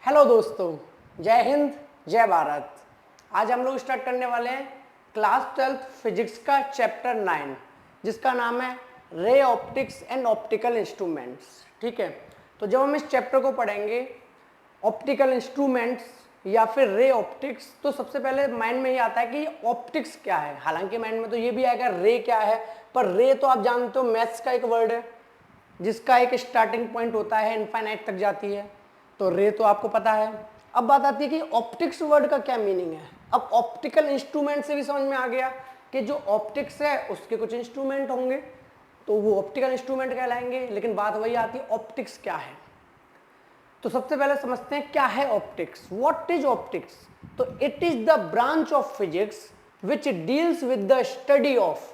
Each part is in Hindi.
हेलो दोस्तों, जय हिंद जय भारत। आज हम लोग स्टार्ट करने वाले हैं क्लास 12th फिजिक्स का चैप्टर 9 जिसका नाम है ray optics and optical instruments. ठीक है, तो जब हम इस चैप्टर को पढ़ेंगे ऑप्टिकल इंस्ट्रूमेंट्स या फिर रे ऑप्टिक्स, तो सबसे पहले माइंड में ये आता है कि ऑप्टिक्स क्या है। हालांकि माइंड में तो ये भी आएगा रे क्या है, पर रे तो आप जानते हो मैथ्स का एक वर्ड है जिसका एक स्टार्टिंग पॉइंट होता है, इनफाइनाइट तक जाती है, तो रे तो आपको पता है। अब बात आती है कि ऑप्टिक्स वर्ड का क्या मीनिंग है। अब ऑप्टिकल इंस्ट्रूमेंट से भी समझ में आ गया कि जो ऑप्टिक्स है उसके कुछ इंस्ट्रूमेंट होंगे, तो वो ऑप्टिकल इंस्ट्रूमेंट कहलाएंगे। लेकिन बात वही आती है ऑप्टिक्स क्या है। तो सबसे पहले समझते हैं क्या है ऑप्टिक्स। What is optics? तो it is the branch of physics which deals with the study of,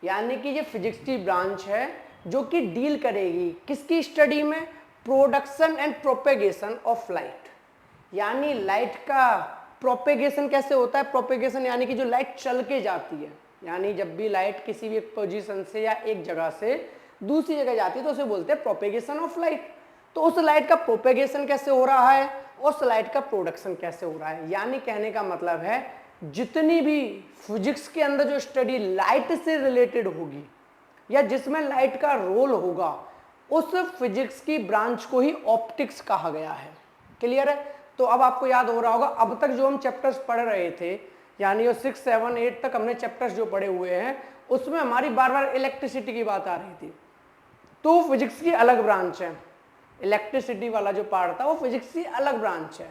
यानी कि ये फिजिक्स की ब्रांच है जो कि डील करेगी किसकी स्टडी में? Production and propagation of light, यानी लाइट का प्रोपेगेशन कैसे होता है। प्रोपेगेशन यानी कि जो लाइट चल के जाती है, यानी जब भी लाइट किसी भी एक पोजीशन से या एक जगह से दूसरी जगह जाती है तो उसे बोलते हैं प्रोपेगेशन ऑफ लाइट। तो उस लाइट का प्रोपेगेशन कैसे हो रहा है, उस लाइट का प्रोडक्शन कैसे हो रहा है। यानी कहने का मतलब है जितनी भी फिजिक्स के अंदर जो स्टडी लाइट से रिलेटेड होगी या जिसमें लाइट का रोल होगा, उस फिजिक्स की ब्रांच को ही ऑप्टिक्स कहा गया है। क्लियर है? तो अब आपको याद हो रहा होगा अब तक जो हम चैप्टर्स पढ़ रहे थे, यानी 6, 7, 8 तक हमने चैप्टर्स जो पढ़े हुए हैं उसमें हमारी बार बार इलेक्ट्रिसिटी की बात आ रही थी। तो फिजिक्स की अलग ब्रांच है, इलेक्ट्रिसिटी वाला जो पार्ट था वो फिजिक्स की अलग ब्रांच है,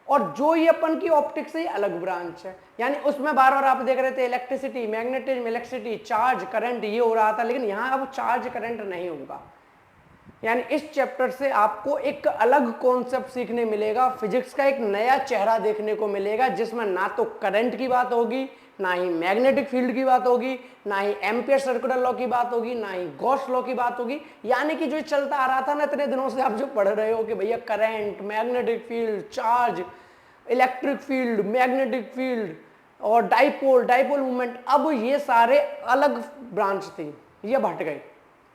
और जो ये अपन की ऑप्टिक्स से अलग ब्रांच है। यानी उसमें बार बार आप देख रहे थे electricity, magnetism, electricity, charge, current, ये हो रहा था, लेकिन यहाँ अब चार्ज करंट नहीं होगा। यानी इस चैप्टर से आपको एक अलग कॉन्सेप्ट सीखने मिलेगा, फिजिक्स का एक नया चेहरा देखने को मिलेगा जिसमें ना तो करंट की बात होगी, ना ही मैग्नेटिक फील्ड की बात होगी, ना ही एम्पियर सर्कुलर लॉ की बात होगी, ना ही गॉस लॉ की बात होगी। यानी कि जो चलता आ रहा था ना इतने दिनों से आप जो पढ़ रहे हो कि भैया current, magnetic field, charge, electric field, magnetic field और डाइपोल मूवमेंट, अब ये सारे अलग ब्रांच थी, ये हट गए।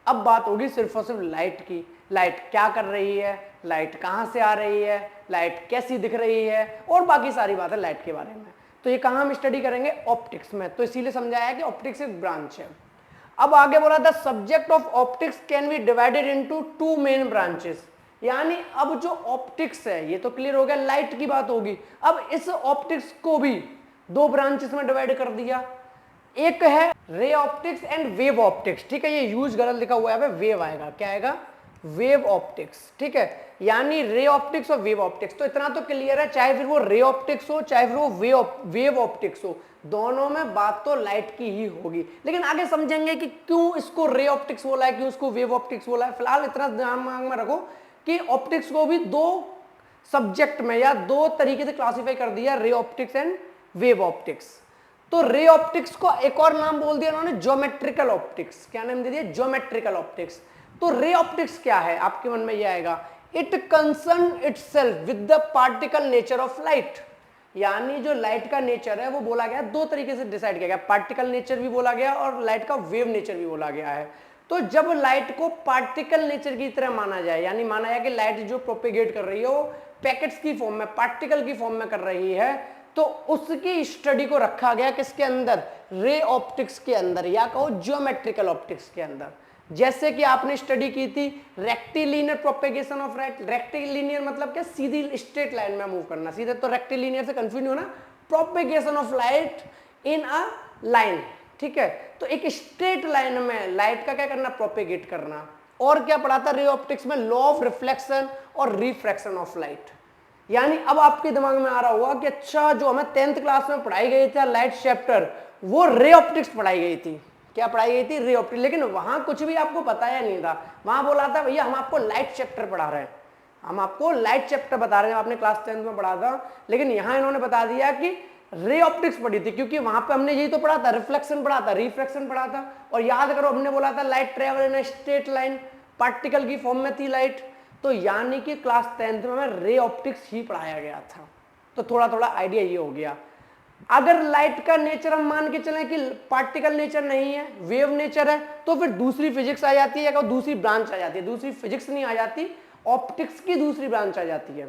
अब बात होगी सिर्फ और सिर्फ लाइट की। लाइट क्या कर रही है, लाइट कहाँ से आ रही है, लाइट कैसी दिख रही है, और बाकी सारी बातें लाइट के बारे में। तो ये कहाँ हम स्टडी करेंगे? ऑप्टिक्स में। तो इसीलिए समझाया कि ऑप्टिक्स एक ब्रांच है। अब आगे बोला the subject of optics can be divided into 2 main branches. यानी अब जो ऑप्टिक्स है, ये तो क्लियर हो गया, लाइट की बात होगी। अब इस ऑप्टिक्स को भी 2 ब्रांचेस में डिवाइड कर दिया। एक है ray optics and wave optics. ठीक है, ये यूज गलत लिखा हुआ है, वेव आएगा, क्या आएगा? Wave optics. ठीक है, यानी रे ऑप्टिक्स और वेव ऑप्टिक्स। तो इतना तो क्लियर है, चाहे फिर वो रे ऑप्टिक्स हो चाहे फिर वो वेव ऑप्टिक्स हो, दोनों में बात तो लाइट की ही होगी। लेकिन आगे समझेंगे कि क्यों इसको रे ऑप्टिक्स बोला है, क्यों इसको वेव ऑप्टिक्स बोला है। फिलहाल इतना दिमाग में रखो कि ऑप्टिक्स को भी 2 सब्जेक्ट में या 2 तरीके से क्लासीफाई कर दिया, ray optics and wave optics. तो रे ऑप्टिक्स को एक और नाम बोल दिया उन्होंने, ज्योमेट्रिकल ऑप्टिक्स। क्या नाम दे दिया? Geometrical optics. तो रे ऑप्टिक्स क्या है आपके मन में ये आएगा, it concern itself with the particle nature of light. यानी जो लाइट का नेचर है वो बोला गया 2 तरीके से डिसाइड किया गया, पार्टिकल नेचर भी बोला गया और लाइट का वेव नेचर भी बोला गया है। तो जब लाइट को पार्टिकल नेचर की तरह माना जाए, यानी माना जाए कि लाइट जो प्रोपेगेट कर रही है वो पैकेट्स की फॉर्म में, पार्टिकल की फॉर्म में कर रही है, तो उसकी स्टडी को रखा गया किसके अंदर? रे ऑप्टिक्स के अंदर, या कहो ज्योमेट्रिकल ऑप्टिक्स के अंदर। जैसे कि आपने स्टडी की थी rectilinear propagation of light. Rectilinear मतलब क्या? सीधी स्ट्रेट लाइन में मूव करना, सीधे। तो रेक्टिलिनियर से कंफ्यूज होना, propagation of light in a line. ठीक है, तो एक स्ट्रेट लाइन में लाइट का क्या करना? प्रोपेगेट करना। और क्या पढ़ा था रे ऑप्टिक्स में? लॉ ऑफ रिफ्लेक्शन और रिफ्रैक्शन ऑफ लाइट। यानी अब आपके दिमाग में आ रहा होगा कि अच्छा, जो हमें 10th क्लास में पढ़ाई गई थी लाइट चैप्टर, वो रे ऑप्टिक्स पढ़ाई गई थी। क्या पढ़ाई गई थी? Ray optics. लेकिन वहां कुछ भी आपको बताया नहीं था, वहां बोला था भैया हम आपको लाइट चैप्टर पढ़ा रहे हैं, हम आपको लाइट चैप्टर बता रहे हैं, आपने क्लास 10th में पढ़ा था। लेकिन यहां इन्होंने बता दिया कि रे ऑप्टिक्स पढ़ी थी, क्योंकि वहां पे हमने यही तो पढ़ा था, रिफ्लेक्शन पढ़ा था, रिफ्रैक्शन पढ़ा था। और याद करो हमने बोला था light travel in straight line, particle की फॉर्म में थी लाइट। तो यानी कि क्लास 10th में हमें रे ऑप्टिक्स ही पढ़ाया गया था। तो थोड़ा थोड़ा आइडिया ये हो गया। अगर लाइट का नेचर हम मान के चलें कि पार्टिकल नेचर नहीं है, वेव नेचर है, तो फिर दूसरी फिजिक्स आ जाती है या दूसरी ब्रांच आ जाती है। दूसरी फिजिक्स नहीं आ जाती, ऑप्टिक्स की दूसरी ब्रांच आ जाती है।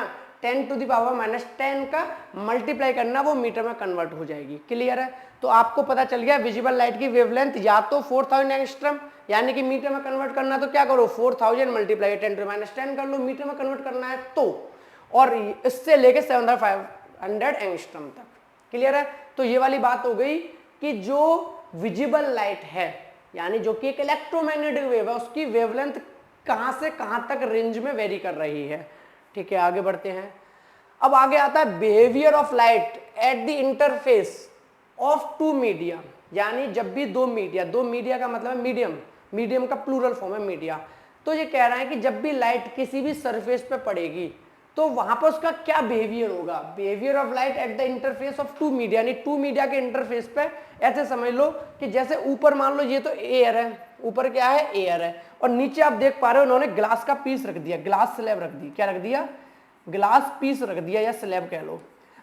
ना 10⁻⁻10 का मल्टीप्लाई करना, वो मीटर में कन्वर्ट हो जाएगी। क्लियर है? तो आपको पता चल गया विजिबल लाइट की वेवलेंथ या तो 4000 एंगस्ट्रॉम, यानी कि मीटर में कन्वर्ट करना तो क्या करो 4000 मल्टीप्लाई 10⁻10 कर लो, मीटर में कन्वर्ट करना है तो, और इससे लेके 7500 एंगस्ट्रॉम तक। क्लियर है? तो ये वाली बात हो गई कि जो विजिबल लाइट है यानी जो कि एक इलेक्ट्रोमैग्नेटिक वेव है, उसकी वेवलेंथ कहां से कहां तक रेंज में वेरी कर रही है। ठीक है, आगे बढ़ते हैं। अब आगे आता है behaviour of light at the interface of two media, यानी जब भी दो मीडिया का मतलब है मीडियम का प्लूरल फॉर्म है मीडिया। तो ये कह रहा है कि जब भी लाइट किसी भी सरफेस पे पड़ेगी तो वहां पर उसका क्या बिहेवियर होगा। Behaviour of light at the interface of two media, यानी टू मीडिया के इंटरफेस पे ऐसे समझ लो कि जैसे ऊपर मान लो ये तो एयर है, ऊपर क्या है एयर है, और नीचे आप देख पा रहे हो उन्होंने ग्लास का पीस रख दिया, ग्लास स्लैब रख दी, क्या रख दिया ग्लास पीस रख दिया या स्लैब कह लो।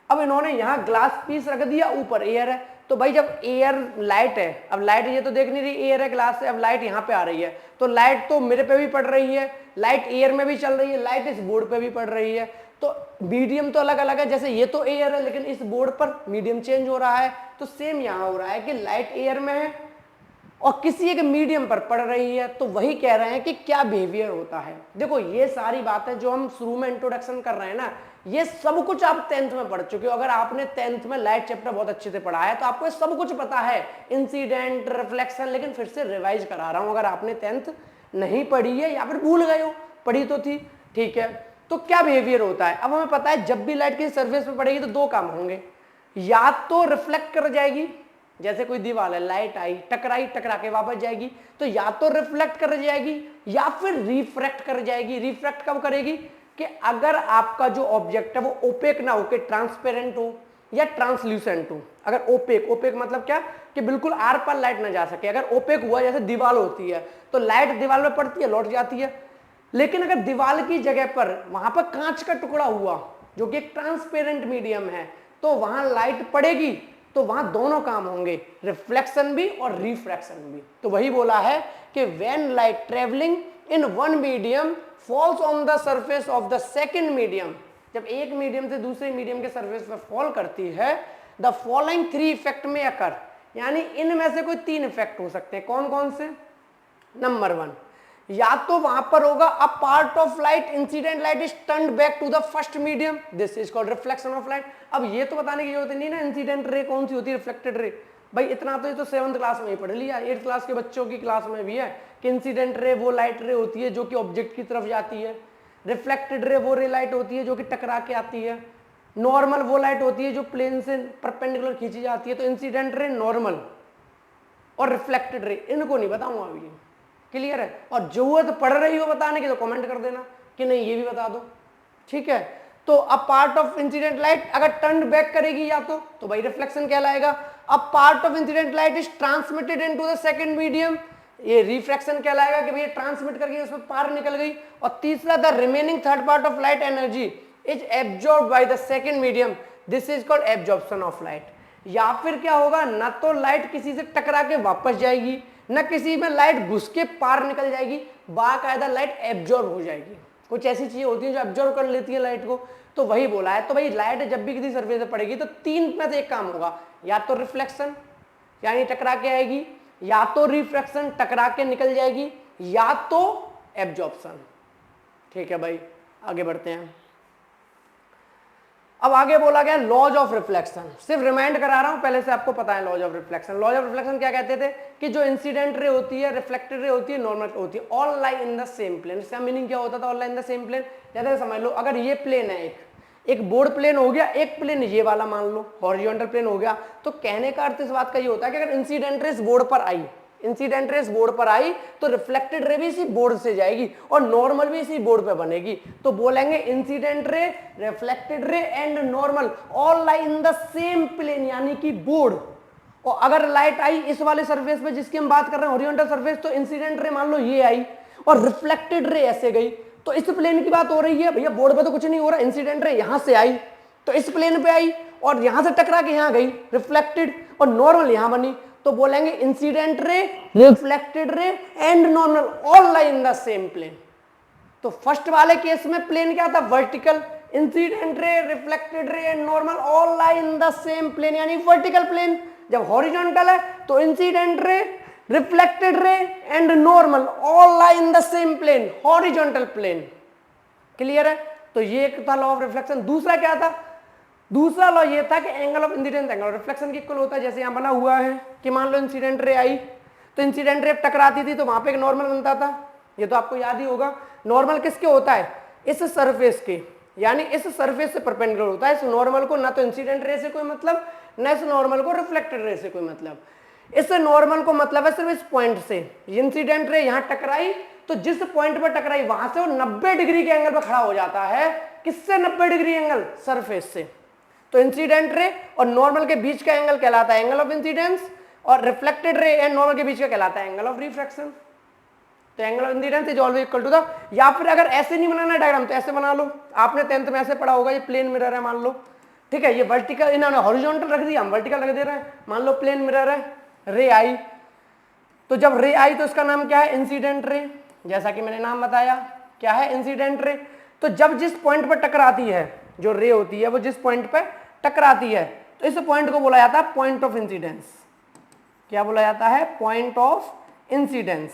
अब इन्होंने यहाँ ग्लास पीस रख दिया, ऊपर एयर है, तो भाई जब एयर लाइट है, अब लाइट ये तो देख नहीं रही एयर है ग्लास है, अब लाइट यहाँ पे आ रही है तो लाइट तो मेरे पे भी पड़ रही है, लाइट एयर में भी चल रही है, लाइट इस बोर्ड पे भी पड़ रही है, तो मीडियम तो अलग अलग है, जैसे ये तो एयर है लेकिन इस बोर्ड पर मीडियम चेंज हो रहा है, तो सेम यहाँ हो रहा है कि लाइट एयर में है और किसी एक मीडियम पर पड़ रही है। तो वही कह रहे हैं कि क्या बिहेवियर होता है। देखो ये सारी बातें जो हम शुरू में इंट्रोडक्शन कर रहे हैं ना, ये सब कुछ आप 10th में पढ़ चुके हो। अगर आपने 10th में लाइट चैप्टर बहुत अच्छे से पढ़ा है तो आपको सब कुछ पता है, इंसिडेंट रिफ्लेक्शन, लेकिन फिर से रिवाइज करा रहा हूं अगर आपने 10th नहीं पढ़ी है या फिर भूल गए हो, पढ़ी तो थी। ठीक है, तो क्या बिहेवियर होता है। अब हमें पता है जब भी लाइट किसी सरफेस पे पड़ेगी तो दो काम होंगे, या तो रिफ्लेक्ट कर जाएगी, जैसे कोई दीवार है लाइट आई टकरा के वापस जाएगी, तो या तो रिफ्लेक्ट कर जाएगी या फिर रिफ्रैक्ट कर जाएगी। रिफ्रैक्ट कब करेगी कि अगर आपका जो ऑब्जेक्ट है वो ओपेक ना होके ट्रांसपेरेंट हो, या ट्रांसल्यूसेंट हो। अगर ओपेक, ओपेक मतलब क्या कि बिल्कुल आर पार लाइट ना जा सके। अगर ओपेक हुआ जैसे दीवार होती है तो लाइट दीवार में पड़ती है, लौट जाती है। लेकिन अगर दीवार की जगह पर वहां पर कांच का टुकड़ा हुआ जो कि एक ट्रांसपेरेंट मीडियम है, तो वहां लाइट पड़ेगी तो वहां दोनों काम होंगे, रिफ्लेक्शन भी और रिफ्रैक्शन भी। तो वही बोला है कि when light travelling in one medium falls on the surface of the second medium, जब एक मीडियम से दूसरे मीडियम के सरफेस पर फॉल करती है, द फॉलोइंग 3 इफेक्ट में अकर, यानी इनमें से कोई 3 इफेक्ट हो सकते हैं। कौन कौन से? नंबर 1, या तो वहां पर होगा a part of light, incident light is turned back to the first medium, this is called reflection of light. अब ये तो बताने की जरूरत नहीं ना इंसिडेंट रे कौन सी होती है, रिफ्लेक्टेड रे। भाई इतना तो ये तो 7th क्लास में ही पढ़ लिया, 8th क्लास के बच्चों की क्लास में भी है कि इंसिडेंट रे वो लाइट रे होती है जो कि ऑब्जेक्ट की तरफ जाती है, रिफ्लेक्टेड रे वो रे लाइट होती है जो कि टकरा के आती है, नॉर्मल वो लाइट होती है जो प्लेन से परपेंडिकुलर खींची जाती है। तो इंसिडेंट रे, नॉर्मल और रिफ्लेक्टेड रे, इनको नहीं बताऊंगा अभी। क्लियर है? और जरूरत पड़ रही हो बताने की तो कमेंट कर देना कि नहीं ये भी बता दो, ठीक है। तो अ पार्ट ऑफ इंसिडेंट लाइट अगर टर्न बैक करेगी या तो भाई रिफ्लेक्शन कहलाएगा। अ part of incident light is transmitted into the second medium, ये रिफ्रैक्शन कहलाएगा कि भैया ट्रांसमिट करके उसमें पार निकल गई। और तीसरा, the remaining third part of light energy is absorbed by the second medium, this is called absorption of light. या फिर क्या होगा, ना तो लाइट किसी से टकरा के वापस जाएगी, ना किसी में लाइट घुस के पार निकल जाएगी, बाकायदा लाइट एब्जॉर्ब हो जाएगी। कुछ ऐसी चीजें होती हैं जो एब्जॉर्ब कर लेती है लाइट को, तो वही बोला है। तो भाई लाइट जब भी किसी सरफेस पे पड़ेगी तो 3 में से एक काम होगा, या तो रिफ्लेक्शन यानी टकरा के आएगी, या तो रिफ्रैक्शन टकरा के निकल जाएगी, या तो एब्जॉर्प्शन। ठीक है भाई, आगे बढ़ते हैं। अब आगे बोला गया लॉज ऑफ रिफ्लेक्शन, सिर्फ रिमाइंड करा रहा हूं, पहले से आपको पता है laws of reflection. Laws of reflection क्या कहते थे कि जो इंसिडेंट रे होती है, रिफ्लेक्टेड रे होती है, नॉर्मल होती है, all lie in the same plane. इसका मीनिंग क्या होता था all lie in the same plane? जैसे समझ लो अगर ये प्लेन है, एक बोर्ड प्लेन हो गया, एक प्लेन ये वाला मान लो हॉरिजॉन्टल प्लेन हो गया, तो कहने का अर्थ इस बात का ये होता है कि अगर इंसिडेंट रे इस बोर्ड पर आई, इंसिडेंट रे इस बोर्ड पर आई तो रिफ्लेक्टेड रे भी इसी बोर्ड से जाएगी और नॉर्मल भी इसी बोर्ड पे बनेगी। तो बोलेंगे incident ray, reflected ray and normal all lie in the same plane, यानी कि बोर्ड। और अगर लाइट आई इस वाले सरफेस पे जिसकी हम बात कर रहे हैं हॉरिजॉन्टल सरफेस, तो इंसिडेंट रे मान लो ये आई और रिफ्लेक्टेड रे ऐसे गई, तो इस प्लेन की बात हो रही है। भैया बोर्ड पे तो कुछ नहीं हो रहा, इंसिडेंट रे यहां से आई तो इस प्लेन पे आई और यहां से टकरा के यहां गई, रिफ्लेक्टेड, और नॉर्मल यहां बनी। तो बोलेंगे incident ray, reflected ray and normal all lie in the same plane. तो फर्स्ट वाले केस में प्लेन क्या था, vertical, incident ray, reflected ray and normal all lie in the same plane, यानी वर्टिकल प्लेन। जब हॉरिजॉन्टल है तो incident ray, reflected ray and normal all lie in the same plane, horizontal plane. Clear है? तो ये एक था लॉ ऑफ रिफ्लेक्शन। दूसरा क्या था? दूसरा लॉ ये था कि angle of incidence angle of reflection की इक्वल होता है। जैसे यहां बना हुआ है कि मान लो इंसिडेंट रे आई तो इंसिडेंट रे टकराती थी तो वहां पे एक नॉर्मल बनता था, ये तो आपको याद ही होगा। नॉर्मल किसके होता है? इस सरफेस के, यानी इस सरफेस से परपेंडिकुलर होता है। इस नॉर्मल को ना तो इंसिडेंट रे से कोई मतलब, ना इस नॉर्मल को रिफ्लेक्टेड रे से कोई मतलब। इस नॉर्मल को मतलब है सिर्फ इस पॉइंट से। इंसिडेंट रे यहां टकराई तो जिस पॉइंट पर टकराई वहां से वो 90 डिग्री के एंगल पर खड़ा हो जाता है। किससे 90 डिग्री एंगल? सरफेस से। तो इंसिडेंट रे और नॉर्मल के बीच का एंगल कहलाता है एंगल ऑफ इंसिडेंस, और रिफ्लेक्टेड रे एंड नॉर्मल के बीच का कहलाता है एंगल ऑफ रिफ्रैक्शन। तो angle of incidence is always equal to the, या फिर अगर ऐसे नहीं बनाना डायग्राम तो ऐसे बना लो। आपने 10th में ऐसे पढ़ा होगा, ये प्लेन मिरर है मान लो, ठीक है, ये वर्टिकल, इन्होंने हॉरिजॉन्टल रख दिया, हम वर्टिकल रख दे रहे हैं। मान लो प्लेन मिरर है, रे आई, तो जब रे आई तो इसका नाम क्या है? Incident ray. जैसा कि मैंने नाम बताया, क्या है? Incident ray. तो जब जिस पॉइंट पर टकराती है, जो रे होती है वो जिस पॉइंट पर टकराती है, तो इस पॉइंट को बोला जाता है पॉइंट ऑफ इंसिडेंस। क्या बोला जाता है? Point of incidence.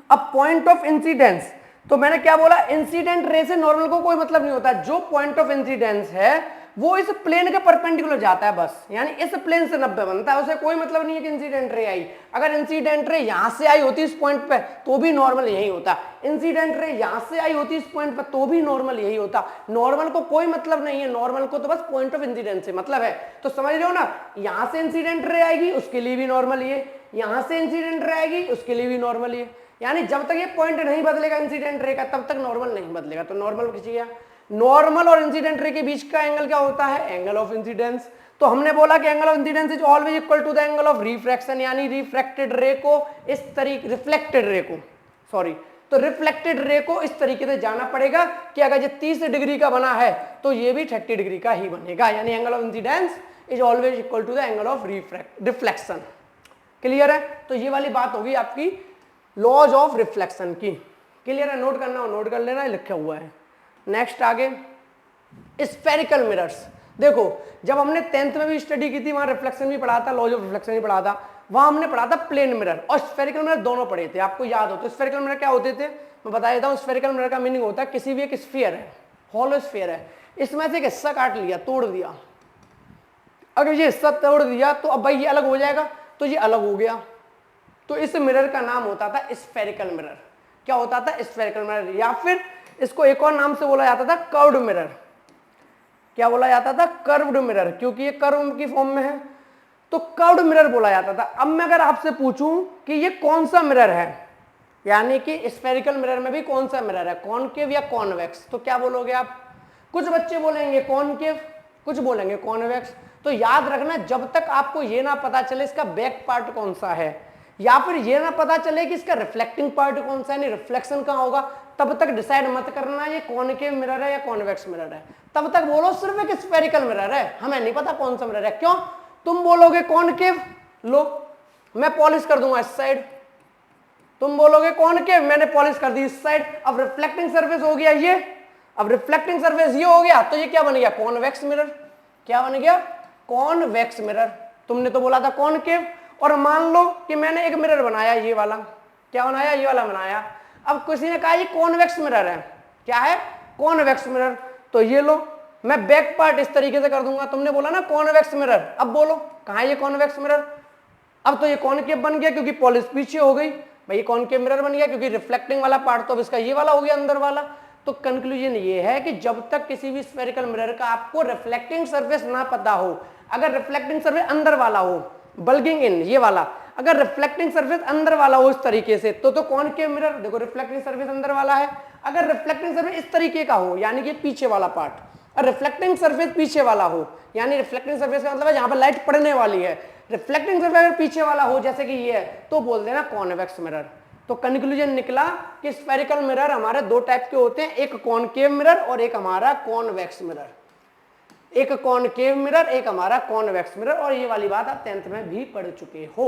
अब पॉइंट ऑफ इंसिडेंस, तो मैंने क्या बोला? इंसिडेंट रे से नॉर्मल को कोई मतलब नहीं होता। जो पॉइंट ऑफ इंसिडेंस है वो इस प्लेन के परपेंडिकुलर जाता है बस, यानी इस प्लेन से 90 बनता है। उसे कोई मतलब नहीं है कि इंसिडेंट रे आई। अगर इंसिडेंट रे यहां से आई होती इस पॉइंट पे तो भी नॉर्मल यही होता। इंसिडेंट रे यहां से आई होती इस पॉइंट पे तो भी नॉर्मल यही होता। नॉर्मल को कोई मतलब नहीं है, नॉर्मल को तो बस पॉइंट ऑफ इंसिडेंस से मतलब है। तो समझ रहे हो ना, यहां से इंसिडेंट रे आएगी उसके लिए भी नॉर्मल ये, यहां से इंसिडेंट रे आएगी उसके लिए भी नॉर्मल ये, यानी जब तक ये पॉइंट नहीं बदलेगा इंसिडेंट रे का तब तक नॉर्मल नहीं बदलेगा। तो नॉर्मल किसी नॉर्मल और इंसिडेंट रे के बीच का एंगल क्या होता है? Angle of incidence. तो हमने बोला कि angle of incidence is always equal to the angle of refraction, यानी रिफ्रैक्टेड रे को इस तरीके, रिफ्लेक्टेड रे को, सॉरी, तो रिफ्लेक्टेड रे को इस तरीके से जाना पड़ेगा कि अगर ये 30 डिग्री का बना है तो ये भी 30 डिग्री का ही बनेगा, यानी angle of incidence is always equal to the angle of reflection. Clear है? तो ये वाली बात होगी आपकी लॉज ऑफ रिफ्लेक्शन की। क्लियर है? नोट करना हो नोट कर लेना, लिखा हुआ है। नेक्स्ट आगे स्फेरिकल मिरर्स। देखो जब हमने 10th में भी स्टडी की थी वहां रिफ्लेक्शन भी पढ़ा था, लॉज ऑफ रिफ्लेक्शन भी पढ़ा था, वहां हमने पढ़ा था प्लेन मिरर और स्फेरिकल मिरर दोनों पढ़े थे, आपको याद हो तो। स्फेरिकल मिरर क्या होते थे मैं बता देता हूँ। स्फेरिकल मिरर का मीनिंग होता है किसी भी एक स्फीयर है, हॉलो स्फीयर है, इसमें से एक हिस्सा काट लिया, तोड़ दिया, अगर ये हिस्सा तोड़ दिया तो अब भाई ये अलग हो जाएगा, तो ये अलग हो गया, तो इस मिरर का नाम होता था स्फेरिकल मिरर। क्या होता था? Spherical mirror. या फिर इसको एक और नाम से बोला जाता था कर्व्ड मिरर। क्या बोला जाता था? कर्व्ड मिरर, क्योंकि ये कर्व की फॉर्म में है तो कर्व्ड मिरर बोला जाता था। अब मैं अगर आपसे पूछूं कि ये कौन सा मिरर है, यानी कि स्फेरिकल मिरर में भी कौन सा मिरर है, कॉनकेव या कॉन्वेक्स, तो क्या बोलोगे आप? कुछ बच्चे बोलेंगे कॉनकेव, कुछ बोलेंगे कॉन्वेक्स। तो याद रखना जब तक आपको ये ना पता चले इसका बैक पार्ट कौन सा है, या फिर ये ना पता चले कि इसका रिफ्लेक्टिंग पार्ट कौन सा है, नहीं रिफ्लेक्शन कहाँ होगा, तब तक डिसाइड मत करना ये कॉनकेव मिरर है या कॉन्वेक्स मिरर है। तब तक बोलो सिर्फ एक स्फेरिकल मिरर है, हमें नहीं पता कौन सा मिरर है। क्यों? तुम बोलोगे कॉनकेव, लो मैं पॉलिश कर दूंगा इस साइड, तुम बोलोगे कॉनकेव, मैंने पॉलिश कर दी इस साइड, अब रिफ्लेक्टिंग सरफेस हो गया ये, अब रिफ्लेक्टिंग सरफेस ये हो गया, तो ये क्या बन गया? Convex mirror. क्या बन गया? Convex mirror. तुमने तो बोला था कॉनकेव, और मान लो कि मैंने एक मिरर बनाया ये वाला, क्या बनाया? ये वाला बनाया। अब किसी ने कहा ये कॉन्वेक्स मिरर है, क्या है? Convex mirror. तो ये लो मैं बैक पार्ट इस तरीके से कर दूंगा, तुमने बोला ना कॉन्वेक्स मिरर, अब बोलो कहां है ये कॉन्वेक्स मिरर? अब तो ये कॉनकेव बन गया क्योंकि पॉलिश पीछे हो गई, भाई ये कॉनकेव मिरर बन गया क्योंकि रिफ्लेक्टिंग वाला पार्ट तो अब इसका ये वाला हो गया अंदर वाला। तो कंक्लूजन ये है कि जब तक किसी भी स्फेरिकल मिरर का आपको रिफ्लेक्टिंग सरफेस ना पता हो, अगर रिफ्लेक्टिंग सरफेस अंदर वाला हो, बल्गिंग इन ये वाला, अगर रिफ्लेक्टिंग सरफेस अंदर वाला हो इस तरीके से, तो कॉनकेव मिरर, देखो रिफ्लेक्टिंग सरफेस अंदर वाला है। अगर रिफ्लेक्टिंग सरफेस इस तरीके का हो, यानी कि पीछे वाला पार्ट, और रिफ्लेक्टिंग सरफेस पीछे वाला हो, यानी रिफ्लेक्टिंग सरफेस का मतलब है जहां पर लाइट पड़ने वाली है, रिफ्लेक्टिंग सरफेस अगर पीछे वाला हो जैसे कि ये है, तो बोल देना कॉन्वेक्स मिरर। तो कंक्लूजन निकला कि स्फेरिकल मिरर हमारे दो टाइप के होते हैं, एक कॉनकेव मिरर और एक हमारा कॉन्वेक्स मिरर। एक कॉनकेव मिरर, एक हमारा कॉन्वेक्स मिरर, और ये वाली बात आप 10th में भी पढ़ चुके हो।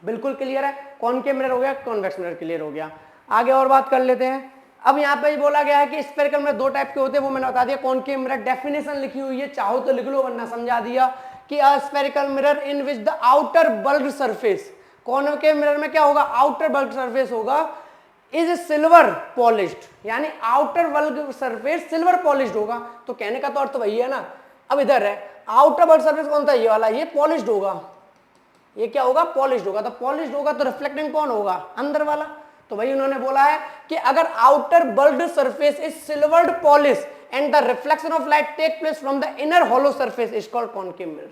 बिल्कुल क्लियर है? कॉनकेव मिरर हो गया, कॉन्वेक्स मिरर क्लियर हो गया। आगे और बात कर लेते हैं। अब यहाँ पे बोला गया है कि स्फेरिकल मिरर दो टाइप के होते हैं, वो मैंने बता दिया। कॉनकेव मिरर डेफिनेशन लिखी हुई है, चाहो तो लिख लो वरना समझा दिया कि अ spherical mirror in which the outer bulb surface, concave mirror में क्या होगा? आउटर बल्ब सरफेस होगा इज सिल्वर पॉलिश्ड, यानी outer bulb surface silver polished होगा। तो कहने का तो अर्थ वही है ना। अब इधर है आउटर बल्ब सरफेस कौन सा? ये वाला, ये पॉलिश्ड होगा, ये क्या होगा? पॉलिश्ड होगा। तो पॉलिश्ड होगा तो रिफ्लेक्टिंग कौन होगा? अंदर वाला। तो वही उन्होंने बोला है कि अगर outer bulb surface is silvered polish and the reflection of light take place from the inner hollow surface is called concave mirror.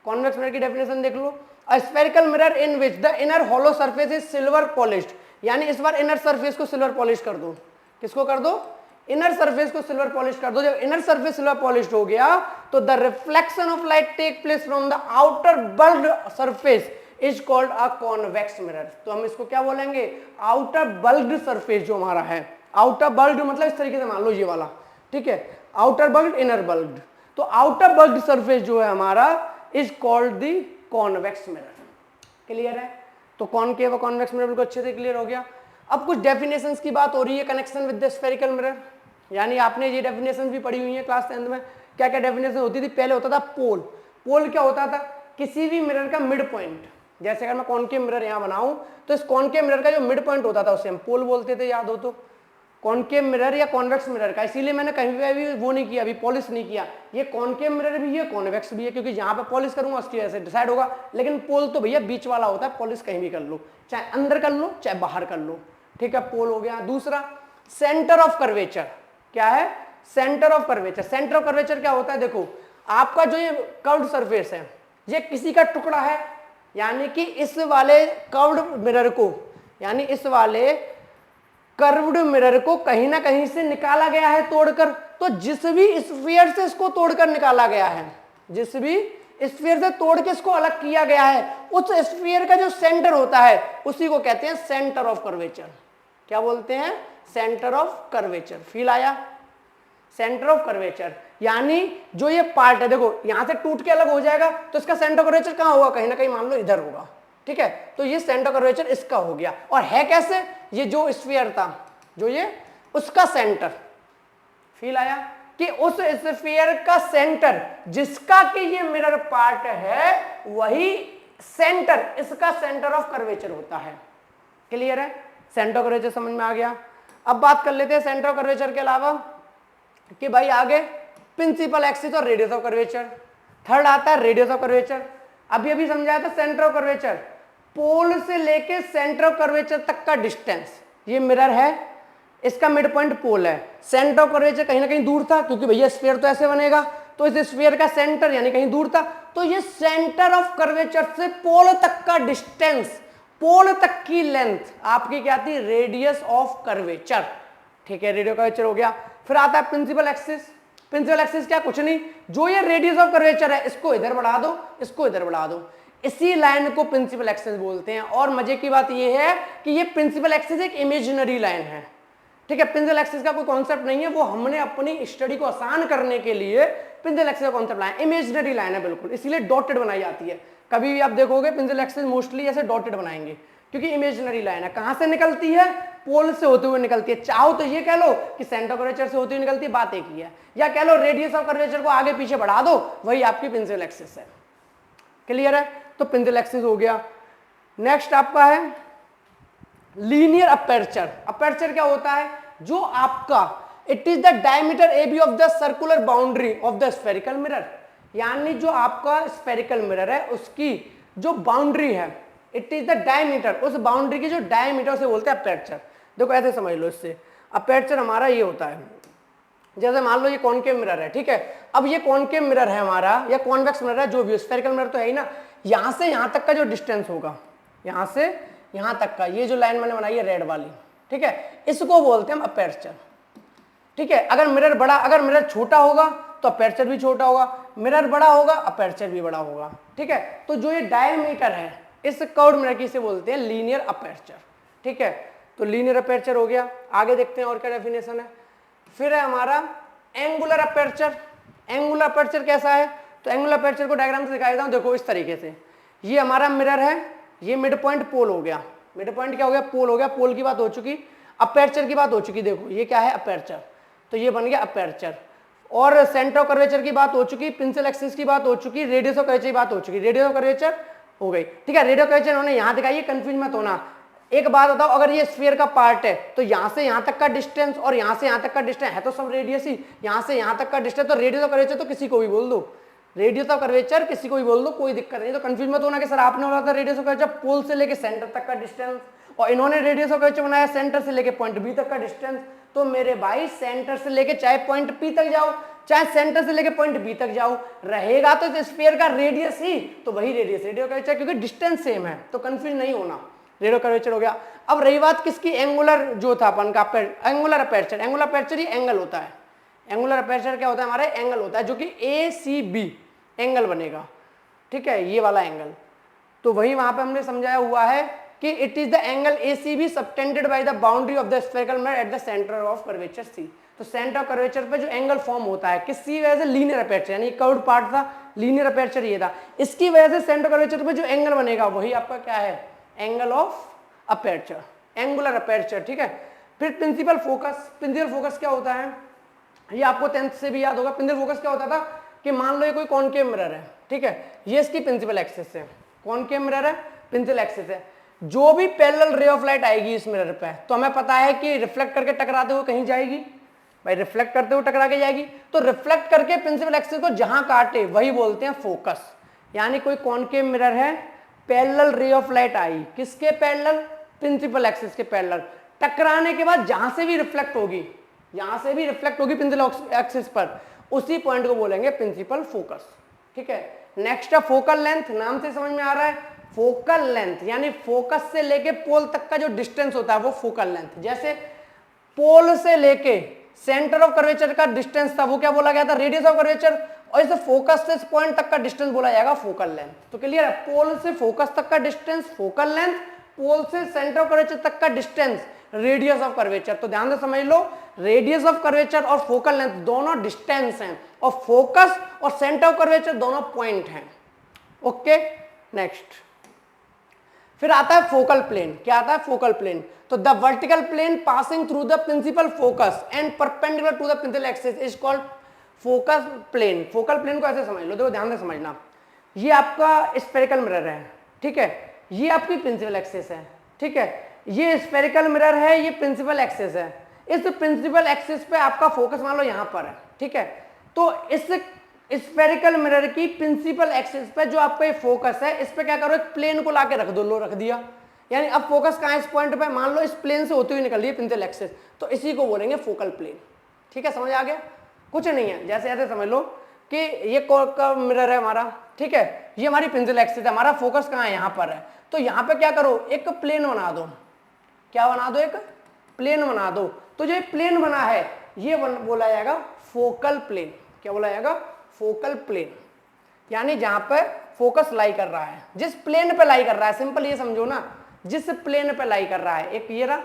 Convex mirror की डेफिनेशन देख लो, a spherical mirror in which the inner hollow surface is silver polished, यानी इस बार इनर सरफेस को सिल्वर पॉलिश कर दो। किसको कर दो? इनर सरफेस को सिल्वर पॉलिश कर दो। जब इनर सरफेस सिल्वर पॉलिश्ड हो गया तो the reflection of light take place from the outer bulb surface is called a convex mirror. तो हम इसको क्या बोलेंगे? आउटर बल्ब सरफेस जो हमारा है, आउटर बल्ब मतलब इस तरीके से मान लो ये वाला, ठीक है, आउटर बल्ब इनर बल्ब। तो आउटर बल्ब सरफेस जो है हमारा is called the convex mirror. Clear है? तो कॉनकेव और कॉन्वेक्स मिरर बिल्कुल अच्छे से क्लियर हो गया। अब कुछ डेफिनेशंस की बात हो रही है connection with the spherical mirror, यानी आपने ये डेफिनेशन भी पढ़ी हुई है क्लास 10th में। क्या क्या डेफिनेशन होती थी? पहले होता था पोल। पोल क्या होता था? किसी भी मिरर का मिड पॉइंट, जैसे अगर मैं कॉनकेव मिरर यहाँ बनाऊं तो इस कॉनकेव मिरर का जो मिड पॉइंट होता था उसे हम पोल बोलते थे, याद हो तो। कॉनकेव मिरर या कॉन्वेक्स मिरर का, इसीलिए मैंने कहीं पे भी वो नहीं किया, अभी पॉलिश नहीं किया। ये कॉनकेव मिरर भी है, कॉन्वेक्स भी है, क्योंकि जहां पे पॉलिश करूंगा उसकी वजह से डिसाइड होगा। लेकिन पोल तो भैया बीच वाला होता है, पॉलिश कहीं भी कर लो, चाहे अंदर कर लो चाहे बाहर कर लो, ठीक है, पोल हो गया। दूसरा सेंटर ऑफ कर्वेचर। क्या है? Centre of curvature. Centre of curvature क्या होता है? देखो आपका जो ये कर्व्ड सरफेस है ये किसी का टुकड़ा है, यानी कि इस वाले कर्व्ड मिरर को, यानी इस वाले कर्व्ड मिरर को कहीं ना कहीं से निकाला गया है तोड़कर, तो जिस भी स्फीयर से इसको तोड़कर निकाला गया है, जिस भी स्फीयर से तोड़ के इसको अलग किया गया है, उस स्फीयर का जो सेंटर होता है उसी को कहते हैं सेंटर ऑफ कर्वेचर। क्या बोलते हैं? Centre of curvature. फील आया? सेंटर ऑफ कर्वेचर यानी जो ये पार्ट है, देखो यहां से टूट के अलग हो जाएगा तो इसका सेंटर ऑफ कर्वेचर कहां होगा? कहीं ना कहीं मान लो इधर होगा, ठीक है। तो ये सेंटर ऑफ कर्वेचर इसका हो गया। और है कैसे? ये जो स्फीयर था, जो ये उसका सेंटर। फील आया कि उस स्फीयर का सेंटर जिसका कि ये मिरर पार्ट है, वही सेंटर इसका सेंटर ऑफ कर्वेचर होता है। क्लियर है? सेंटर ऑफ कर्वेचर समझ में आ गया। अब बात कर लेते हैं सेंटर ऑफ कर्वेचर के अलावा कि भाई आगे प्रिंसिपल एक्सिस और रेडियस ऑफ कर्वेचर। थर्ड आता है रेडियस ऑफ कर्वेचर। अभी समझाया था सेंटर ऑफ कर्वेचर, पोल से लेके सेंटर ऑफ कर्वेचर तक का डिस्टेंस। ये मिरर है, इसका मिड पॉइंट पोल है, सेंटर ऑफ कर्वेचर कहीं ना कहीं दूर था, क्योंकि भैया स्फीयर तो ऐसे बनेगा, तो इस स्फीयर का सेंटर यानी कहीं दूर था, तो ये सेंटर ऑफ कर्वेचर से पोल तक का डिस्टेंस, पोल तक की लेंथ आपकी क्या थी? Radius of curvature. ठीक है, रेडियस कर्वेचर हो गया। फिर आता है प्रिंसिपल एक्सिस। प्रिंसिपल एक्सिस क्या? कुछ नहीं, जो ये रेडियस ऑफ कर्वेचर है इसको इधर बढ़ा दो, इसको इधर बढ़ा दो, इसी लाइन को प्रिंसिपल एक्सिस बोलते हैं। और मजे की बात ये है कि ये प्रिंसिपल एक्सिस एक इमेजिनरी लाइन है, ठीक है। प्रिंसिपल एक्सिस का कोई कॉन्सेप्ट नहीं है, वो हमने अपनी स्टडी को आसान करने के लिए प्रिंसिपल एक्सिस का कॉन्सेप्ट लाया। इमेजिनरी लाइन है बिल्कुल, इसीलिए डॉटेड बनाई जाती है। कभी भी आप देखोगे प्रिंसिपल एक्सिस मोस्टली ऐसे डॉटेड बनाएंगे, क्योंकि इमेजिनरी लाइन है। कहां से निकलती है? पोल से होते हुए निकलती है। चाहो तो ये कह लो कि सेंटर ऑफ कर्वेचर से होती हुई निकलती है, बात एक ही है, या कह लो रेडियस ऑफ कर्वेचर को आगे पीछे बढ़ा दो, वही आपकी प्रिंसिपल एक्सिस है। क्लियर है? तो प्रिंसिपल एक्सिस हो गया। नेक्स्ट आपका है लीनियर अपर्चर। अपर्चर क्या होता है? जो आपका it is the diameter A B of the circular boundary of the spherical mirror, यानी जो आपका स्फेरिकल मिरर है उसकी जो बाउंड्री है, इट इज द डायमीटर, उस बाउंड्री की जो डायमीटर से बोलते हैं अपर्चर। देखो ऐसे समझ लो, इससे अपर्चर हमारा ये होता है, जैसे मान लो ये कॉनकेव मिरर है, ठीक है। अब ये कॉनकेव मिरर है हमारा, या कॉन्वेक्स मिरर है, जो भी स्फेरिकल मिरर तो है ही ना। यहां से यहां तक का जो डिस्टेंस होगा, यहां से यहां तक का, ये जो लाइन मैंने बनाई है रेड वाली, ठीक है, इसको बोलते हैं हम अपर्चर। ठीक है, अगर मिरर बड़ा, अगर मिरर छोटा होगा तो अपर्चर भी छोटा होगा, मिरर बड़ा होगा अपर्चर भी बड़ा होगा, ठीक है। तो जो ये डायमीटर है इस कर्व्ड मिरर की से बोलते हैं लीनियर अपर्चर, ठीक है। तो लीनियर अपर्चर हो गया। आगे देखते हैं और क्या डेफिनेशन है। फिर है हमारा एंगुलर अपर्चर। एंगुलर अपर्चर कैसा है? तो एंगुलर अपर्चर को डायग्राम से दिखा देता हूं। देखो इस तरीके से, ये हमारा मिरर है, ये मिड पॉइंट पोल हो गया। मिड पॉइंट क्या हो गया? पोल हो गया। पोल की बात हो चुकी, अपर्चर की बात हो चुकी। देखो ये क्या है? अपर्चर, तो ये बन गया अपर्चर। और सेंटर ऑफ कर्वेचर की बात हो चुकी, प्रिंसिपल एक्सिस की बात हो चुकी, रेडियस ऑफ कर्वेचर की बात हो चुकी। रेडियस ऑफ कर्वेचर हो गई, ठीक है। रेडियस ऑफ कर्वेचर उन्होंने यहां दिखाई है, कंफ्यूज मत होना। एक बात बताओ, अगर ये स्फीयर का पार्ट है तो यहां से यहां तक का डिस्टेंस और यहां से यहां तक का डिस्टेंस है तो सब रेडियस ही, यहां से यहां तक का डिस्टेंस, तो रेडियस ऑफ कर्वेचर तो किसी को भी बोल दो, रेडियस ऑफ कर्वेचर किसी को भी बोल दो, कोई दिक्कत नहीं। तो कंफ्यूज मत होना कि सर आपने बोला था रेडियस ऑफ कर्वेचर पोल से लेके सेंटर तक का डिस्टेंस, और इन्होंने रेडियस ऑफ कर्वेचर बनाया सेंटर से लेके पॉइंट बी तक का डिस्टेंस। तो मेरे भाई सेंटर से लेके चाहे पॉइंट पी तक जाओ, चाहे सेंटर से लेके पॉइंट बी तक जाओ, रहेगा तो इस स्फीयर का रेडियस ही, तो वही रेडियस रेडियस कर्वेचर, क्योंकि डिस्टेंस सेम है, तो कंफ्यूज नहीं होना। रेडियस कर्वेचर हो गया। अब रही बात किसकी? एंगुलर जो था अपन का एंगुलर अपर्चर। एंगुलर अपर्चर ही एंगल होता है। एंगुलर अपर्चर क्या होता है? हमारे एंगल होता है, जो कि ए सी बी एंगल बनेगा, ठीक है, ये वाला एंगल। तो वही वहां पे हमने समझाया हुआ है कि it is the angle ACB subtended by the boundary of the spherical mirror at the centre of curvature C। तो सेंटर ऑफ कर्वेचर पे जो एंगल फॉर्म होता है किसी वजह से, लीनियर अपर्चर, यानी कर्व्ड पार्ट था, लीनियर अपर्चर ये था, इसकी वजह से सेंटर कर्वेचर पे जो एंगल बनेगा वही आपका क्या है? Angle of aperture, angular aperture, ठीक है। फिर प्रिंसिपल फोकस। प्रिंसिपल फोकस क्या होता है? ये आपको 10th से भी याद होगा। प्रिंसिपल फोकस क्या होता था कि मान लो ये कोई कॉनकेव मिरर है, ठीक है, ये इसकी प्रिंसिपल एक्सिस है, कॉनकेव मिरर है, प्रिंसिपल एक्सिस है। जो भी पैरेलल रे ऑफ लाइट आएगी इस मिरर पे, तो हमें पता है कि रिफ्लेक्ट करके टकराते हुए कहीं जाएगी, भाई रिफ्लेक्ट करते हुए टकरा के जाएगी। तो रिफ्लेक्ट करके प्रिंसिपल एक्सिस को जहां काटे वही बोलते हैं फोकस। यानी कोई कॉनकेव मिरर है, पैरेलल रे ऑफ लाइट आई, किसके पैरेलल? प्रिंसिपल एक्सिस के पैरेलल, टकराने के बाद जहां से भी रिफ्लेक्ट होगी, यहां से भी रिफ्लेक्ट होगी प्रिंसिपल एक्सिस पर, उसी पॉइंट को बोलेंगे प्रिंसिपल फोकस, ठीक है। नेक्स्ट है फोकल लेंथ। नाम से समझ में आ रहा है, फोकल लेंथ यानी फोकस से लेके पोल तक का जो डिस्टेंस होता है वो फोकल लेंथ। जैसे पोल से लेके सेंटर ऑफ कर्वेचर का डिस्टेंस था वो क्या बोला गया था, रेडियस ऑफ कर्वेचर, और इसे फोकस से इस पॉइंट तक का डिस्टेंस बोला जाएगा फोकल लेंथ। तो क्लियर है, पोल से फोकस तक का डिस्टेंस फोकल लेंथ, पोल से सेंटर ऑफ कर्वेचर तक का डिस्टेंस रेडियस ऑफ कर्वेचर। तो ध्यान से समझ लो, रेडियस ऑफ कर्वेचर और फोकल लेंथ दोनों डिस्टेंस हैं, और फोकस और सेंटर ऑफ कर्वेचर दोनों पॉइंट हैं। ओके, नेक्स्ट फिर आता है फोकल प्लेन। क्या आता है, फोकल प्लेन। तो the vertical plane passing through the principal focus and perpendicular to the principal axis is called focus plane. Focal plane को ऐसे समझ लो, देखो ध्यान से समझना, ये आपका स्फेरिकल मिरर है, ठीक है, ये आपकी प्रिंसिपल एक्सिस है, ठीक है, ये स्फेरिकल मिरर है, ये प्रिंसिपल एक्सिस है। इस प्रिंसिपल एक्सिस पे आपका फोकस मान लो यहां पर है, ठीक है। तो इस स्फेरिकल मिरर की प्रिंसिपल एक्सिस पे जो आपका ये फोकस है, इस पे क्या करो, एक प्लेन को लाके रख दो, लो रख दिया, यानी अब फोकस कहां है, इस पॉइंट पे, मान लो इस प्लेन से होती हुई निकल रही है प्रिंसिपल एक्सिस, तो इसी को बोलेंगे फोकल प्लेन। ठीक है, समझ आ गया, कुछ नहीं है, जैसे ऐसे समझ लो कि ये का मिरर है हमारा, ठीक है, ये हमारी प्रिंसिपल एक्सिस है, हमारा फोकस कहां है, यहां पर है। तो यहां पे क्या करो, एक प्लेन बना दो, क्या बना दो, एक प्लेन बना दो। तो जो प्लेन बना है ये बोला जाएगा फोकल प्लेन। क्या बोला जाएगा, फोकल प्लेन, यानी जहां पे फोकस लाई कर रहा है, जिस प्लेन पे लाई कर रहा है, सिंपल ये समझो ना, जिस प्लेन पे लाई कर रहा है, एक ये रहा,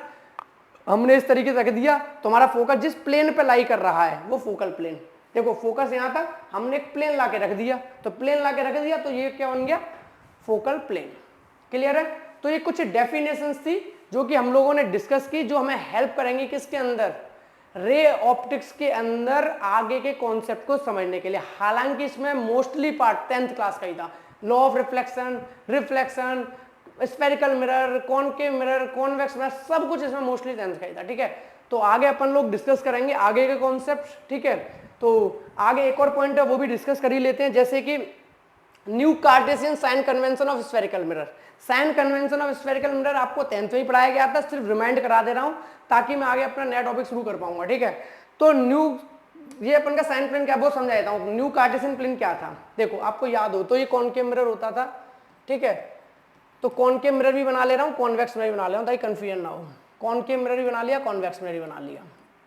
हमने इस तरीके से रख दिया, तो हमारा फोकस जिस प्लेन पे लाई कर रहा है वो फोकल प्लेन। देखो फोकस यहां तक, हमने एक प्लेन ला के रख दिया, तो प्लेन ला के रख दिया, तो ये क्या बन गया, फोकल प्लेन। क्लियर है। तो ये कुछ डेफिनेशंस थी जो कि हम लोगों ने डिस्कस की, जो हमें हेल्प करेंगे किसके अंदर, रे ऑप्टिक्स के अंदर आगे के कॉन्सेप्ट को समझने के लिए। हालांकि इसमें मोस्टली पार्ट 10th क्लास का ही था, law of reflection, reflection, spherical mirror, concave mirror, convex mirror, सब कुछ इसमें मोस्टली 10th का ही था। ठीक है, तो आगे अपन लोग डिस्कस करेंगे आगे के कॉन्सेप्ट। ठीक है, तो आगे एक और पॉइंट है वो भी डिस्कस कर ही लेते हैं, जैसे कि new Cartesian sign convention of spherical mirror. Sign convention of spherical mirror आपको 10th में ही पढ़ाया गया था, सिर्फ रिमाइंड करा दे रहा हूं ताकि मैं आगे अपना नया टॉपिक शुरू कर पाऊंगा। ठीक है, तो न्यू ये अपन का साइन प्लेन क्या वो समझा देता हूं। न्यू कार्टेशियन प्लेन क्या था, देखो आपको याद हो तो ये कॉनकेव मिरर होता था। ठीक है, तो कॉनकेव मिरर भी बना ले रहा हूं, कॉन्वेक्स मिरर भी बना ले रहा हूं ताकि कंफ्यूजन ना हो। कॉनकेव मिरर भी बना लिया, कॉन्वेक्स मिरर भी बना लिया।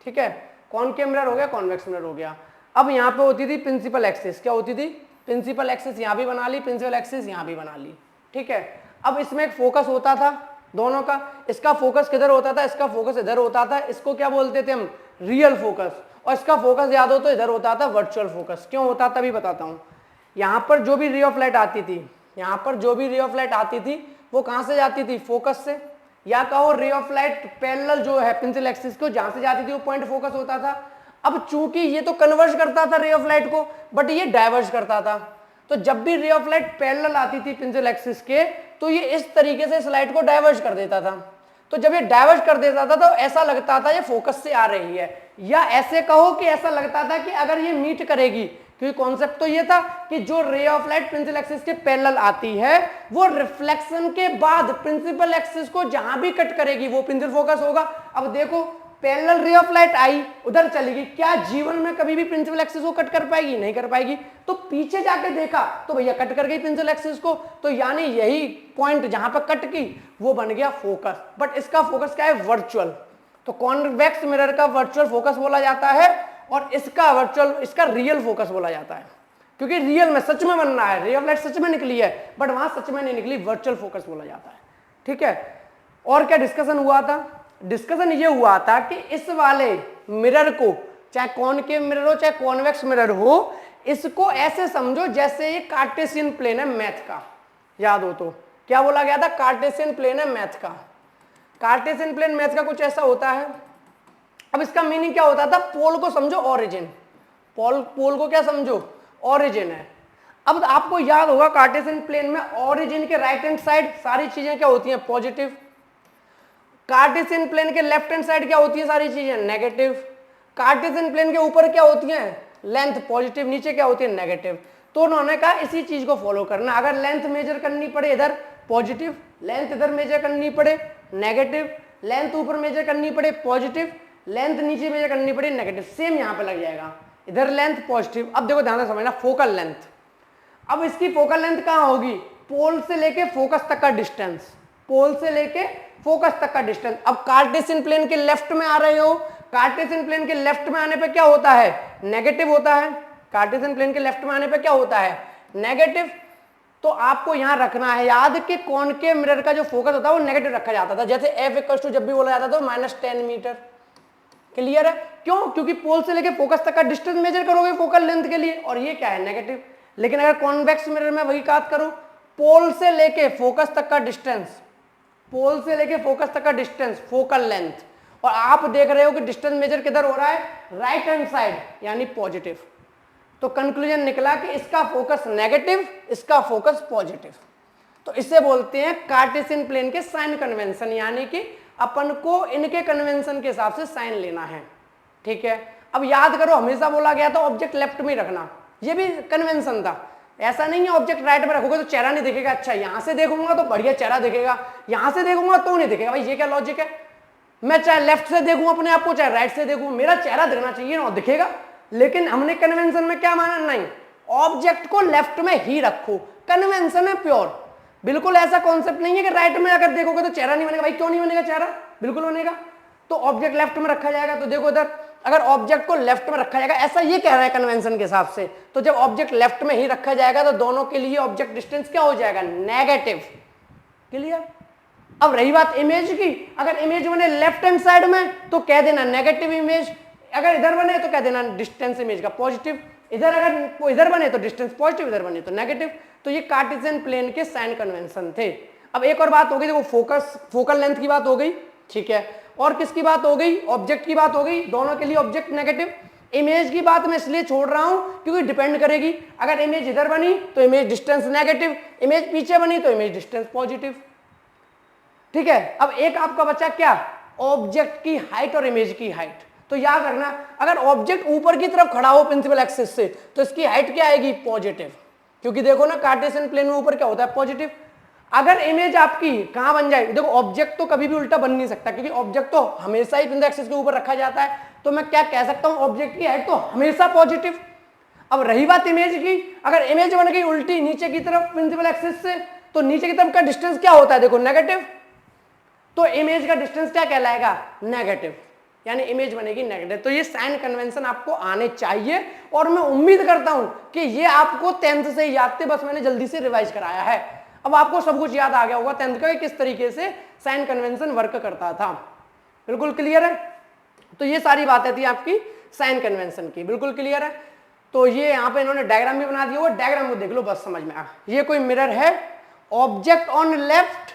ठीक है, कॉनकेव मिरर हो गया, कॉन्वेक्स मिरर हो गया। अब यहाँ पे होती थी प्रिंसिपल एक्सिस, क्या होती थी, प्रिंसिपल एक्सिस यहाँ भी बना ली, प्रिंसिपल एक्सिस यहाँ भी बना ली। ठीक है, अब इसमें एक फोकस होता था दोनों का, इसका फोकस किधर होता था, इसका फोकस इधर होता था, इसको क्या बोलते थे हम, रियल फोकस, और इसका फोकस याद हो तो इधर होता था वर्चुअल फोकस। क्यों होता था भी बताता हूँ। यहाँ पर जो भी रे ऑफ लाइट आती थी, यहाँ पर जो भी रे ऑफ लाइट आती थी वो कहाँ से जाती थी, फोकस से, या कहो रे ऑफ लाइट पैरेलल जो है प्रिंसिपल एक्सिस को जहाँ से जाती थी वो पॉइंट फोकस होता था। अब चूंकि ये तो कन्वर्ज करता था रे ऑफ लाइट को, बट ये डाइवर्ज करता था, तो जब भी रे ऑफ लाइट पैरेलल आती थी प्रिंसिपल एक्सिस के, तो ये इस तरीके से इस लाइट को डाइवर्ज कर देता था। तो जब ये डाइवर्ज कर देता था तो ऐसा लगता था ये फोकस से आ रही है, या ऐसे कहो कि ऐसा लगता था कि अगर ये मीट करेगी, क्योंकि कॉन्सेप्ट तो ये था कि जो ray of light principal axis के पैरेलल आती है वो रिफ्लेक्शन के बाद प्रिंसिपल एक्सिस को जहां भी कट करेगी वो प्रिंसिपल फोकस होगा। अब देखो पैरेलल रे ऑफ लाइट आई, उधर चलेगी, क्या जीवन में कभी भी प्रिंसिपल एक्सिस को कट कर पाएगी, नहीं कर पाएगी। तो पीछे जाके देखा तो भैया कट कर गई प्रिंसिपल एक्सिस को, तो यानी यही पॉइंट जहां पर कट की वो बन गया फोकस। बट इसका फोकस क्या है, वर्चुअल। तो कॉन्वेक्स मिरर का वर्चुअल फोकस बोला जाता है, और इसका वर्चुअल, इसका रियल फोकस बोला जाता है, क्योंकि रियल में सच में बनना है, रे ऑफ लाइट सच में निकली है, बट वहां सच में नहीं निकली, वर्चुअल फोकस बोला जाता है। ठीक है, और क्या डिस्कशन हुआ था, डिस्कशन ये हुआ था कि इस वाले मिरर को, चाहे कॉनकेव मिरर हो चाहे कॉन्वेक्स मिरर हो, इसको ऐसे समझो जैसे ये कार्टेशियन प्लेन है मैथ का। याद हो तो क्या बोला गया था, कार्टेशियन प्लेन है मैथ का। कार्टेशियन प्लेन मैथ का कुछ ऐसा होता है। अब इसका मीनिंग क्या होता था, पोल को समझो ऑरिजिन, पोल को क्या समझो, ऑरिजिन है। अब आपको याद होगा कार्टेशियन प्लेन में ऑरिजिन के राइट हैंड साइड सारी चीजें क्या होती हैं, पॉजिटिव। कार्टेशियन प्लेन के लेफ्ट हैंड साइड क्या होती है, सारी चीजें नेगेटिव। कार्टेशियन प्लेन के ऊपर क्या होती है, लेंथ पॉजिटिव, नीचे क्या होती है, नेगेटिव। तो उन्होंने कहा इसी चीज को फॉलो करना, अगर लेंथ मेजर करनी पड़े इधर पॉजिटिव, लेंथ इधर मेजर करनी पड़े नेगेटिव, लेंथ ऊपर मेजर करनी पड़े पॉजिटिव, लेंथ नीचे मेजर करनी पड़े नेगेटिव, सेम यहां पे लग जाएगा, इधर लेंथ पॉजिटिव। अब देखो ध्यान से समझना, फोकल लेंथ, अब इसकी फोकल लेंथ कहां होगी, पोल से लेके फोकस तक का डिस्टेंस, पोल से लेके फोकस तक का डिस्टेंस। अब कार्टेशियन प्लेन के लेफ्ट में आ रहे हो, कार्टेशियन प्लेन के लेफ्ट में आने पे क्या होता है, नेगेटिव होता है। कार्टेशियन प्लेन के लेफ्ट में आने पे क्या होता है, नेगेटिव। तो आपको यहां रखना है याद कि कॉनकेव मिरर का जो फोकस होता है वो नेगेटिव रखा जाता था। जैसे एफ इक्वल टू जब भी बोला जाता था -10 मीटर। क्लियर है? क्यों? क्योंकि पोल से लेके फोकस तक का डिस्टेंस मेजर करोगे फोकल लेंथ के लिए, और ये क्या है, नेगेटिव। लेकिन अगर कॉन्वेक्स मिरर में वही बात करो, पोल से लेके फोकस तक का डिस्टेंस, पोल से लेके फोकस तक का डिस्टेंस फोकल लेंथ, और आप देख रहे हो कि डिस्टेंस मेजर किधर हो रहा है, राइट हैंड साइड, यानी पॉजिटिव। तो कंक्लूजन निकला कि इसका फोकस नेगेटिव, इसका फोकस पॉजिटिव। तो इसे बोलते हैं कार्टेशियन प्लेन के साइन कन्वेंशन, यानी कि अपन को इनके कन्वेंशन के हिसाब से साइन लेना है। ठीक है, अब याद करो हमेशा बोला गया था ऑब्जेक्ट लेफ्ट में रखना, ये भी कन्वेंशन था। ऐसा नहीं है ऑब्जेक्ट राइट में रखोगे तो चेहरा नहीं दिखेगा, अच्छा यहां से देखूंगा तो बढ़िया चेहरा दिखेगा, यहां से देखूंगा तो नहीं दिखेगा। भाई ये क्या लॉजिक है? मैं चाहे लेफ्ट से देखूं अपने आप को, चाहे राइट से देखूं, मेरा चेहरा दिखना चाहिए ना, दिखेगा। लेकिन हमने कन्वेंशन में क्या माना, नहीं, ऑब्जेक्ट को लेफ्ट में ही रखो, कन्वेंशन है प्योर। बिल्कुल ऐसा कॉन्सेप्ट नहीं है कि राइट में अगर देखोगे तो चेहरा नहीं बनेगा। भाई क्यों नहीं बनेगा चेहरा? बिल्कुल बनेगा। तो ऑब्जेक्ट लेफ्ट में रखा जाएगा, तो देखो इधर अगर ऑब्जेक्ट को लेफ्ट में रखा जाएगा, ऐसा ये कह रहा है कन्वेंशन के हिसाब से, तो जब ऑब्जेक्ट लेफ्ट में ही रखा जाएगा तो दोनों के लिए ऑब्जेक्ट डिस्टेंस क्या हो जाएगा, नेगेटिव। क्लियर? अब रही बात इमेज की, अगर इमेज बने लेफ्ट हैंड साइड में तो कह देना नेगेटिव इमेज, अगर इधर बने तो कह देना डिस्टेंस इमेज का पॉजिटिव, इधर अगर इधर बने तो डिस्टेंस पॉजिटिव, इधर बने तो नेगेटिव। तो ये कार्टेशियन प्लेन के साइन कन्वेंशन थे। अब एक और बात हो गई, देखो फोकस, फोकल लेंथ की बात हो गई, ठीक है, और किसकी बात हो गई, ऑब्जेक्ट की बात हो गई, दोनों के लिए ऑब्जेक्ट नेगेटिव। इमेज की बात मैं इसलिए छोड़ रहा हूं क्योंकि डिपेंड करेगी, अगर इमेज इधर बनी तो इमेज डिस्टेंस नेगेटिव, इमेज पीछे बनी तो इमेज डिस्टेंस पॉजिटिव। ठीक है, अब एक आपका बचा क्या, ऑब्जेक्ट की हाइट और इमेज की हाइट। तो याद रखना, अगर ऑब्जेक्ट ऊपर की तरफ खड़ा हो प्रिंसिपल एक्सिस से तो इसकी हाइट क्या आएगी, पॉजिटिव, क्योंकि देखो ना कार्टेशियन प्लेन में ऊपर क्या होता है, पॉजिटिव। अगर इमेज आपकी कहां बन जाए, देखो ऑब्जेक्ट तो कभी भी उल्टा बन नहीं सकता, क्योंकि ऑब्जेक्ट तो हमेशा ही प्रिंसिपल एक्सिस के ऊपर रखा जाता है। तो मैं क्या कह सकता हूं, ऑब्जेक्ट की हाइट तो हमेशा पॉजिटिव। अब रही बात इमेज की, अगर इमेज बन गई उल्टी नीचे की तरफ प्रिंसिपल एक्सिस से, तो नीचे की तरफ का डिस्टेंस क्या होता है, देखो नेगेटिव। तो इमेज का डिस्टेंस क्या कहलाएगा, नेगेटिव, यानी इमेज बनेगी नेगेटिव। तो ये साइन कन्वेंशन आपको आने चाहिए, और मैं उम्मीद करता हूं कि ये आपको 10th से याद थे, बस मैंने जल्दी से रिवाइज कराया है। अब आपको सब कुछ याद आ गया होगा 10th का किस तरीके से साइन कन्वेंशन वर्क करता था। बिल्कुल क्लियर है? तो ये सारी बातें थी आपकी साइन कन्वेंशन की, बिल्कुल क्लियर है। तो ये यहाँ पे इन्होंने डायग्राम भी बना दिया, वो डायग्राम को देख लो बस समझ में आ। ये कोई मिरर है, ऑब्जेक्ट ऑन लेफ्ट,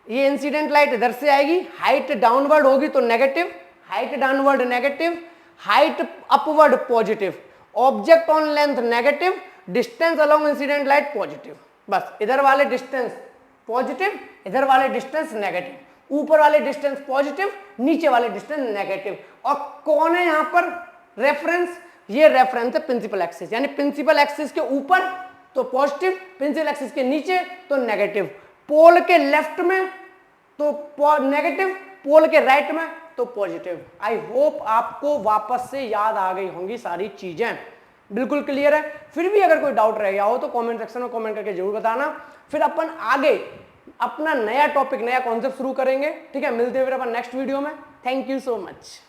ये इंसिडेंट लाइट इधर से आएगी, हाइट डाउनवर्ड होगी तो negative, height downward negative, height upward positive, object on length negative, distance along incident light positive. बस इधर वाले डिस्टेंस पॉजिटिव, इधर वाले डिस्टेंस नेगेटिव, ऊपर वाले डिस्टेंस पॉजिटिव, नीचे वाले डिस्टेंस नेगेटिव। और कौन है यहां पर रेफरेंस, ये रेफरेंस है प्रिंसिपल एक्सिस, यानी प्रिंसिपल एक्सिस के ऊपर तो पॉजिटिव, प्रिंसिपल एक्सिस के नीचे तो नेगेटिव, पोल के लेफ्ट में तो नेगेटिव, पोल के राइट में तो पॉजिटिव। आई होप आपको वापस से याद आ गई होंगी सारी चीजें, बिल्कुल क्लियर है। फिर भी अगर कोई डाउट रह गया हो तो कमेंट सेक्शन में कमेंट करके जरूर बताना, फिर अपन आगे अपना नया टॉपिक, नया कॉन्सेप्ट शुरू करेंगे। ठीक है, मिलते हैं फिर अपन नेक्स्ट वीडियो में। Thank you so much.